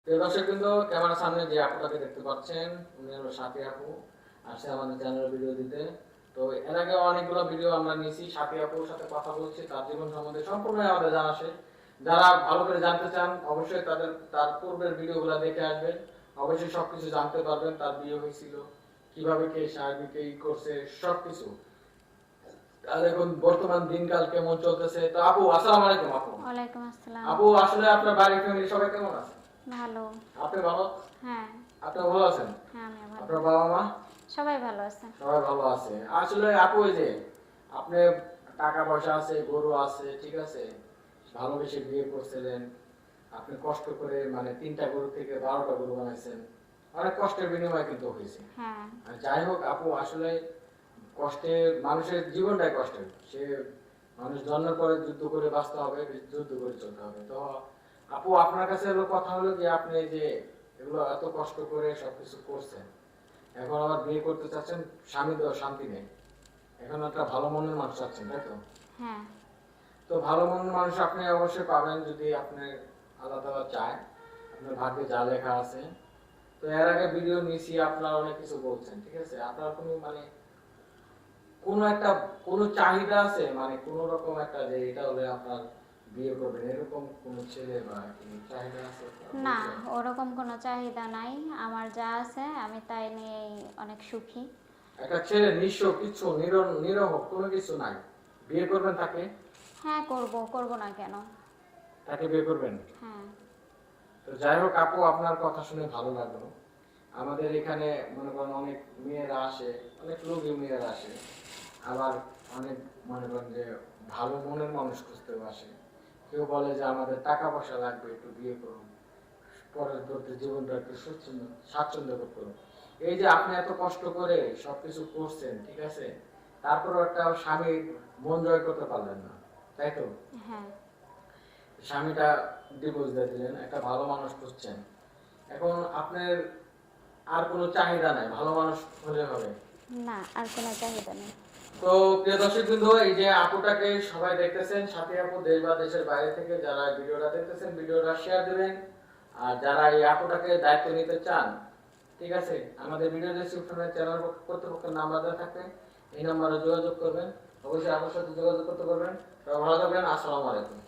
প্রিয় দর্শক কিন্তু ক্যামেরার সামনে যে আপুটাকে দেখতে পাচ্ছেন উনি হলো সাথী আপু, আসছে আমাদের চ্যানেলে ভিডিও দিতে। তো এর আগে অনেকগুলো ভিডিও আমরা নিয়েছি, সাথী আপুর সাথে কথা বলছি, তার জীবন সম্বন্ধে সম্পূর্ণ আমাদের জানা আছে। যারা ভালো করে জানতে চান অবশ্যই তার পূর্বের ভিডিওগুলো দেখে আসবেন, অবশ্যই সবকিছু জানতে পারবেন। তার বিয়ে হয়েছিল কিভাবে, কে সার্বিকে করছে সবকিছু, আর এখন বর্তমান দিনকাল কেমন চলতেছে। তো আপু আসসালামু আলাইকুম। আপু ওয়ালাইকুম আসসালাম। আপু আসলে আপনার বাড়ির ফ্যামিলি সবাই কেমন আছে? ভালো। আপনি ভালো? হ্যাঁ। আপনি ভালো আছেন? হ্যাঁ, আমি ভালো। আপনার বাবা মা সবাই ভালো আছে। সবাই ভালো আছে। আসলে আপু এই যে আপনি টাকা পয়সা আছে, গরু আছে, ঠিক আছে, ভালোবেসে বিয়ে করছিলেন, আপনি কষ্ট করে মানে 3টা গরু থেকে 12টা গরু বানাইছেন, অনেক কষ্টের বিনিময়ে কিন্তু হয়েছে। হ্যাঁ। আর যাই হোক আপু, আসলে কষ্টে মানুষের জীবনটাই কষ্টের। সে মানুষ জন্মের পরে যুদ্ধ করে বাঁচতে হবে, যুদ্ধ করে চলতে হবে। তো আপু আপনার কাছে হলো কথা হলো যে আপনি যে এগুলো এত কষ্ট করে সবকিছু করছেন, এখন আবার বিয়ে করতে চাচ্ছেন, স্বামী তো শান্তি নেই, এখন একটা ভালো মনের মানুষ চাচ্ছেন, তাই তো? হ্যাঁ। তো ভালো মনের মানুষ আপনি অবশ্যই পাবেন যদি আপনি আল্লাহ তাআলা চায়, আপনার ভাগ্যে যা লেখা আছে। তো এর আগে ভিডিও নিয়েছি, আপনারা অনেক কিছু বলছেন, ঠিক আছে, আপনার কোনো মানে কোনো একটা কোনো চাহিদা আছে, মানে কোনো রকম একটা যে এটা হলে আপনার বিয়ে করবেন, এরকম কোনো ছেলে বা কি চাহিদা আছে? না, ওরকম কোনো চাহিদা নাই। আমার যা আছে আমি তাই নিয়েই অনেক সুখী। একটা ছেলে নিঃস্ব, কিছু নিরহ, কোনো কিছু নাই, বিয়ে করবেন তাকে? হ্যাঁ, করব না কেন? তাকে বিয়ে করবেন? হ্যাঁ। তো যাই হোক আপু, আপনার কথা শুনে ভালো লাগলো। আমাদের এখানে মনে করেন অনেক মেয়েরা আসে, অনেক লোভী মেয়েরা আসে, আবার অনেক মনে করেন যে ভালো মনের মানুষ খুঁজতেও আসে। কেউ বলে যে আমাদের টাকা পয়সা লাগবে, একটু বিয়ে করুন, পরবর্তী জীবনটা একটু স্বাচ্ছন্দ্য বোধ করুন। এই যে আপনি এত কষ্ট করে সবকিছু করছেন, ঠিক আছে, তারপরেও একটা স্বামীর মন জয় করতে পারলেন না, তাই তো? হ্যাঁ। স্বামীটা ডিভোর্স দিয়ে দিলেন, একটা ভালো মানুষ খুঁজছেন, এখন আপনার আর কোনো চাহিদা নাই, ভালো মানুষ হলে হবে? না, আর কোনো চাহিদা নেই। তো প্রিয় দর্শক বিন্দু, এই যে আপুটাকে সবাই দেখতেছেন, সাথী আপু, দেশ বা দেশের বাইরে থেকে যারা ভিডিওটা দেখতেছেন ভিডিওটা শেয়ার দিবেন। আর যারা এই আপুটাকে দায়িত্ব নিতে চান, ঠিক আছে, আমাদের ভিডিও ডেসক্রিপশনে চ্যানেল কর্তৃপক্ষের নাম্বার দেওয়া থাকবে, এই নাম্বারে যোগাযোগ করবেন, অবশ্যই আমার সাথে যোগাযোগ করতে পারবেন। সবাই ভালো থাকবেন, আসসালামু আলাইকুম।